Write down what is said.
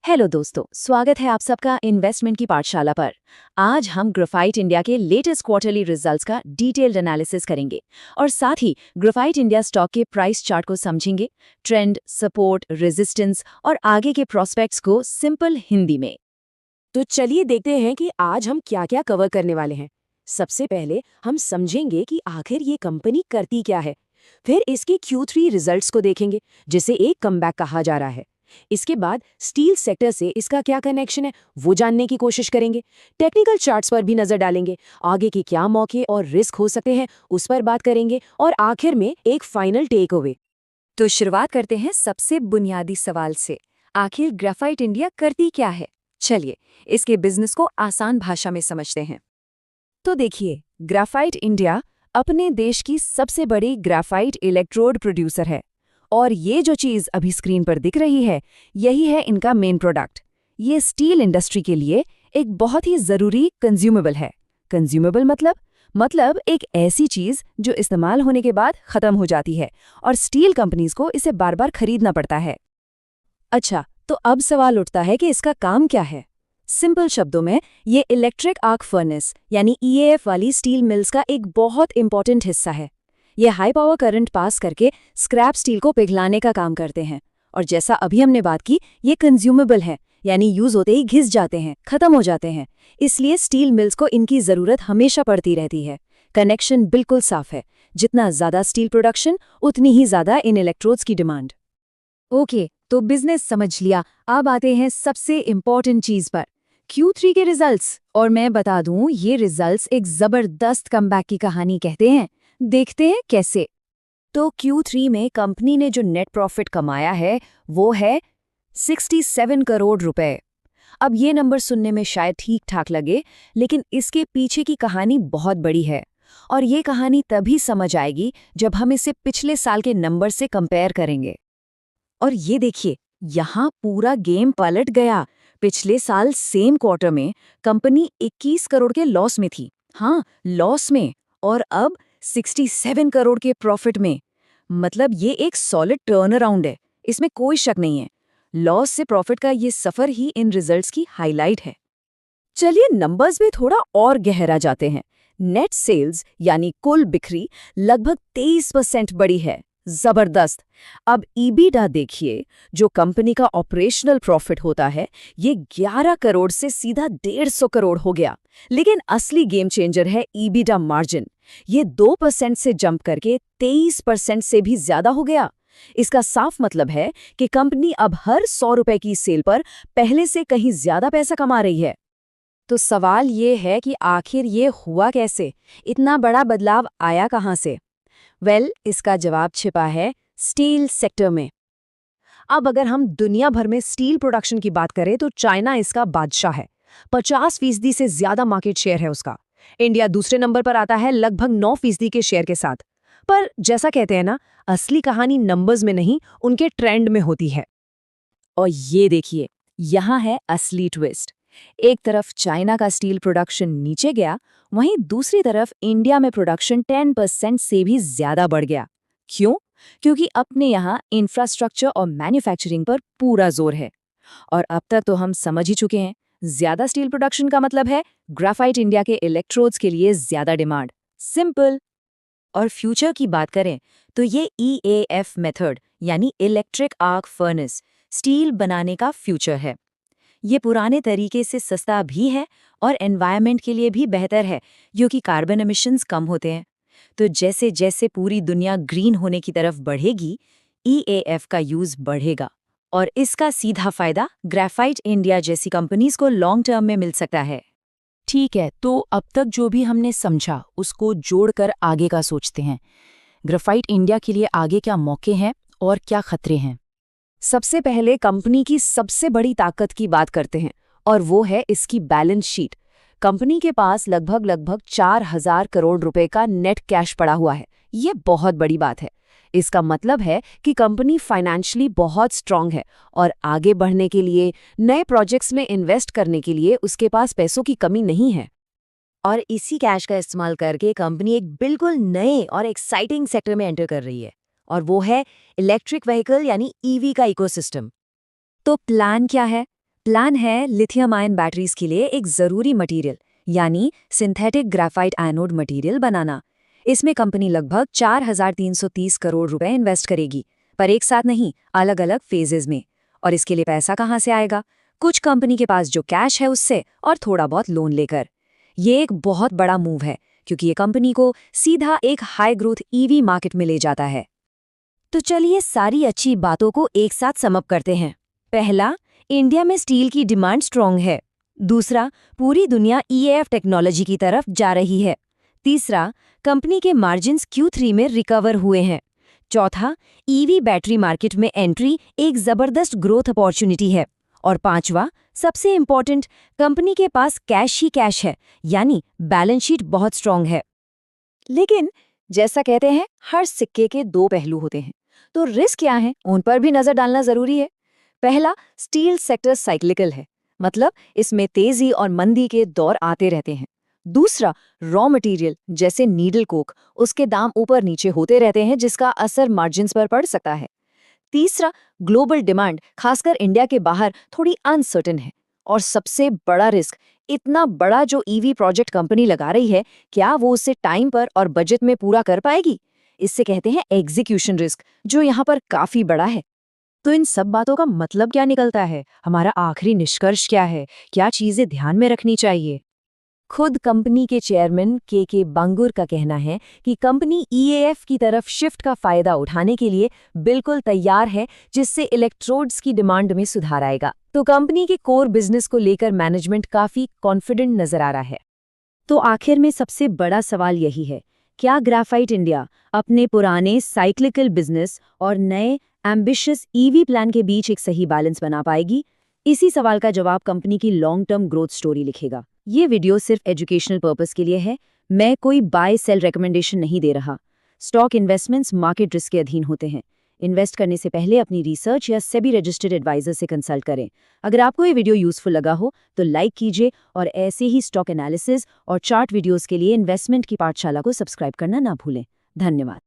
Hello दोस्तों, स्वागत है आप सबका इन्वेस्टमेंट की पाठशाला पर। आज हम ग्रेफाइट इंडिया के लेटेस्ट क्वार्टरली रिजल्ट्स का डिटेल्ड एनालिसिस करेंगे और साथ ही ग्रेफाइट इंडिया स्टॉक के प्राइस चार्ट को समझेंगे, ट्रेंड, सपोर्ट, रेजिस्टेंस और आगे के प्रोस्पेक्ट्स को सिंपल हिंदी में। तो चलिए देखते हैं कि आज हम क्या क्या कवर करने वाले हैं। सबसे पहले हम समझेंगे कि आखिर ये कंपनी करती क्या है। फिर इसके Q3 रिजल्ट्स को देखेंगे, जिसे एक कमबैक कहा जा रहा है। इसके बाद स्टील सेक्टर से इसका क्या कनेक्शन है वो जानने की कोशिश करेंगे। टेक्निकल चार्ट्स पर भी नजर डालेंगे, आगे के क्या मौके और रिस्क हो सकते हैं उस पर बात करेंगे और आखिर में एक फाइनल टेक अवे। तो शुरुआत करते हैं सबसे बुनियादी सवाल से। आखिर ग्रेफाइट इंडिया करती क्या है? चलिए इसके बिजनेस को आसान भाषा में समझते हैं। तो देखिए, ग्रेफाइट इंडिया अपने देश की सबसे बड़ी ग्रेफाइट इलेक्ट्रोड प्रोड्यूसर है और ये जो चीज़ अभी स्क्रीन पर दिख रही है, यही है इनका मेन प्रोडक्ट। ये स्टील इंडस्ट्री के लिए एक बहुत ही ज़रूरी कंज्यूमेबल है। कंज्यूमेबल मतलब एक ऐसी चीज़ जो इस्तेमाल होने के बाद ख़त्म हो जाती है और स्टील कंपनीज को इसे बार बार खरीदना पड़ता है। अच्छा, तो अब सवाल उठता है कि इसका काम क्या है। सिंपल शब्दों में, ये इलेक्ट्रिक आर्क फर्नेस यानी EAF वाली स्टील मिल्स का एक बहुत इंपॉर्टेंट हिस्सा है। ये हाई पावर करंट पास करके स्क्रैप स्टील को पिघलाने का काम करते हैं और जैसा अभी हमने बात की, ये कंज्यूमेबल है, यानी यूज होते ही घिस जाते हैं, खत्म हो जाते हैं। इसलिए स्टील मिल्स को इनकी जरूरत हमेशा पड़ती रहती है। कनेक्शन बिल्कुल साफ है, जितना ज्यादा स्टील प्रोडक्शन उतनी ही ज्यादा इन इलेक्ट्रोड्स की डिमांड। ओके, तो बिजनेस समझ लिया, अब आते हैं सबसे इम्पोर्टेंट चीज पर, Q3 के रिजल्ट्स। और मैं बता दूं, ये रिजल्ट्स एक जबरदस्त कमबैक की कहानी कहते हैं। देखते हैं कैसे। तो Q3 में कंपनी ने जो नेट प्रॉफिट कमाया है वो है 67 करोड़ रुपए। अब ये नंबर सुनने में शायद ठीक ठाक लगे, लेकिन इसके पीछे की कहानी बहुत बड़ी है और ये कहानी तभी समझ आएगी जब हम इसे पिछले साल के नंबर से कंपेयर करेंगे। और ये देखिए, यहाँ पूरा गेम पलट गया। पिछले साल सेम क्वार्टर में कंपनी 21 करोड़ के लॉस में थी। हाँ, लॉस में। और अब 67 करोड़ के प्रॉफिट में। मतलब ये एक सॉलिड टर्न अराउंड है, इसमें कोई शक नहीं है। लॉस से प्रॉफिट का ये सफर ही इन रिजल्ट्स की हाईलाइट है। चलिए नंबर्स में थोड़ा और गहरा जाते हैं। नेट सेल्स यानी कुल बिक्री लगभग 23% बढ़ी है। जबरदस्त। अब ईबिटा देखिए, जो कंपनी का ऑपरेशनल प्रॉफिट होता है, ये 11 करोड़ से सीधा 150 करोड़ हो गया। लेकिन असली गेम चेंजर है ईबिटा मार्जिन। ये 2% से जंप करके 23% से भी ज्यादा हो गया। इसका साफ मतलब है कि कंपनी अब हर 100 रुपए की सेल पर पहले से कहीं ज्यादा पैसा कमा रही है। तो सवाल ये है कि आखिर ये हुआ कैसे? इतना बड़ा बदलाव आया कहां से? इसका जवाब छिपा है स्टील सेक्टर में। अब अगर हम दुनिया भर में स्टील प्रोडक्शन की बात करें तो चाइना इसका बादशाह है। 50% से ज्यादा मार्केट शेयर है उसका। इंडिया दूसरे नंबर पर आता है लगभग 9% के शेयर के साथ। पर जैसा कहते हैं ना, असली कहानी नंबर्स में नहीं, उनके ट्रेंड में होती है। और ये देखिए, यहाँ है असली ट्विस्ट। एक तरफ चाइना का स्टील प्रोडक्शन नीचे गया, वहीं दूसरी तरफ इंडिया में प्रोडक्शन 10% से भी ज्यादा बढ़ गया। क्यों? क्योंकि अपने यहाँ इंफ्रास्ट्रक्चर और मैन्युफैक्चरिंग पर पूरा जोर है। और अब तक तो हम समझ ही चुके हैं, ज्यादा स्टील प्रोडक्शन का मतलब है ग्रेफाइट इंडिया के इलेक्ट्रोड्स के लिए ज्यादा डिमांड। सिंपल। और फ्यूचर की बात करें तो ये EAF मेथड यानी इलेक्ट्रिक आर्क फर्नेस स्टील बनाने का फ्यूचर है। ये पुराने तरीके से सस्ता भी है और एनवायरनमेंट के लिए भी बेहतर है, क्योंकि कार्बन एमिशंस कम होते हैं। तो जैसे जैसे पूरी दुनिया ग्रीन होने की तरफ बढ़ेगी, EAF का यूज बढ़ेगा और इसका सीधा फायदा ग्रेफाइट इंडिया जैसी कंपनीज को लॉन्ग टर्म में मिल सकता है। ठीक है, तो अब तक जो भी हमने समझा उसको जोड़कर आगे का सोचते हैं। ग्रेफाइट इंडिया के लिए आगे क्या मौके हैं और क्या खतरे हैं? सबसे पहले कंपनी की सबसे बड़ी ताकत की बात करते हैं और वो है इसकी बैलेंस शीट। कंपनी के पास लगभग 4,000 करोड़ रुपए का नेट कैश पड़ा हुआ है। ये बहुत बड़ी बात है। इसका मतलब है कि कंपनी फाइनेंशियली बहुत स्ट्रांग है और आगे बढ़ने के लिए, नए प्रोजेक्ट्स में इन्वेस्ट करने के लिए उसके पास पैसों की कमी नहीं है। और इसी कैश का इस्तेमाल करके कंपनी एक बिल्कुल नए और एक्साइटिंग सेक्टर में एंटर कर रही है, और वो है इलेक्ट्रिक व्हीकल यानी EV का इकोसिस्टम। तो प्लान क्या है? प्लान है लिथियम आयन बैटरीज के लिए एक जरूरी मटेरियल यानी सिंथेटिक ग्राफाइट एनोड मटेरियल बनाना। इसमें कंपनी लगभग 4,330 करोड़ रुपए इन्वेस्ट करेगी, पर एक साथ नहीं, अलग अलग फेजेज में। और इसके लिए पैसा कहाँ से आएगा? कुछ कंपनी के पास जो कैश है उससे और थोड़ा बहुत लोन लेकर। ये एक बहुत बड़ा मूव है क्योंकि ये कंपनी को सीधा एक हाई ग्रोथ ईवी मार्केट में ले जाता है। तो चलिए सारी अच्छी बातों को एक साथ समअप करते हैं। पहला, इंडिया में स्टील की डिमांड स्ट्रॉन्ग है। दूसरा, पूरी दुनिया EAF टेक्नोलॉजी की तरफ जा रही है। तीसरा, कंपनी के मार्जिन्स Q3 में रिकवर हुए हैं। चौथा, EV बैटरी मार्केट में एंट्री एक जबरदस्त ग्रोथ अपॉर्चुनिटी है। और पांचवा, सबसे इम्पोर्टेंट, कंपनी के पास कैश ही कैश है, यानी बैलेंस शीट बहुत स्ट्रॉन्ग है। लेकिन जैसा कहते हैं, हर सिक्के के दो पहलू होते हैं, तो रिस्क क्या है उन पर भी नजर डालना जरूरी है। पहला, स्टील सेक्टर साइक्लिकल है, मतलब इसमें तेजी और मंदी के दौर आते रहते हैं। दूसरा, रॉ मटेरियल जैसे नीडल कोक, उसके दाम ऊपर नीचे होते रहते हैं, जिसका असर मार्जिन्स पर पड़ सकता है। तीसरा, ग्लोबल डिमांड खासकर इंडिया के बाहर थोड़ी अनसर्टेन है। और सबसे बड़ा रिस्क, इतना बड़ा जो ईवी प्रोजेक्ट कंपनी लगा रही है, क्या वो उसे टाइम पर और बजट में पूरा कर पाएगी? इससे कहते हैं एग्जीक्यूशन रिस्क, जो यहाँ पर काफी बड़ा है। तो इन सब बातों का मतलब क्या निकलता है? हमारा आखिरी निष्कर्ष क्या है? क्या चीजें ध्यान में रखनी चाहिए? खुद कंपनी के चेयरमैन के बांगुर का कहना है कि कंपनी EAF की तरफ शिफ्ट का फायदा उठाने के लिए बिल्कुल तैयार है, जिससे इलेक्ट्रोड्स की डिमांड में सुधार आएगा। तो कंपनी के कोर बिजनेस को लेकर मैनेजमेंट काफी कॉन्फिडेंट नजर आ रहा है। तो आखिर में सबसे बड़ा सवाल यही है, क्या ग्राफाइट इंडिया अपने पुराने साइक्लिकल बिजनेस और नए एम्बिशियस EV प्लान के बीच एक सही बैलेंस बना पाएगी? इसी सवाल का जवाब कंपनी की लॉन्ग टर्म ग्रोथ स्टोरी लिखेगा। ये वीडियो सिर्फ एजुकेशनल पर्पस के लिए है, मैं कोई बाय सेल रिकमेंडेशन नहीं दे रहा। स्टॉक इन्वेस्टमेंट्स मार्केट रिस्क के अधीन होते हैं। इन्वेस्ट करने से पहले अपनी रिसर्च या सेबी रजिस्टर्ड एडवाइजर से कंसल्ट करें। अगर आपको ये वीडियो यूजफुल लगा हो तो लाइक कीजिए और ऐसे ही स्टॉक एनालिसिस और चार्ट वीडियोस के लिए इन्वेस्टमेंट की पाठशाला को सब्सक्राइब करना ना भूलें। धन्यवाद।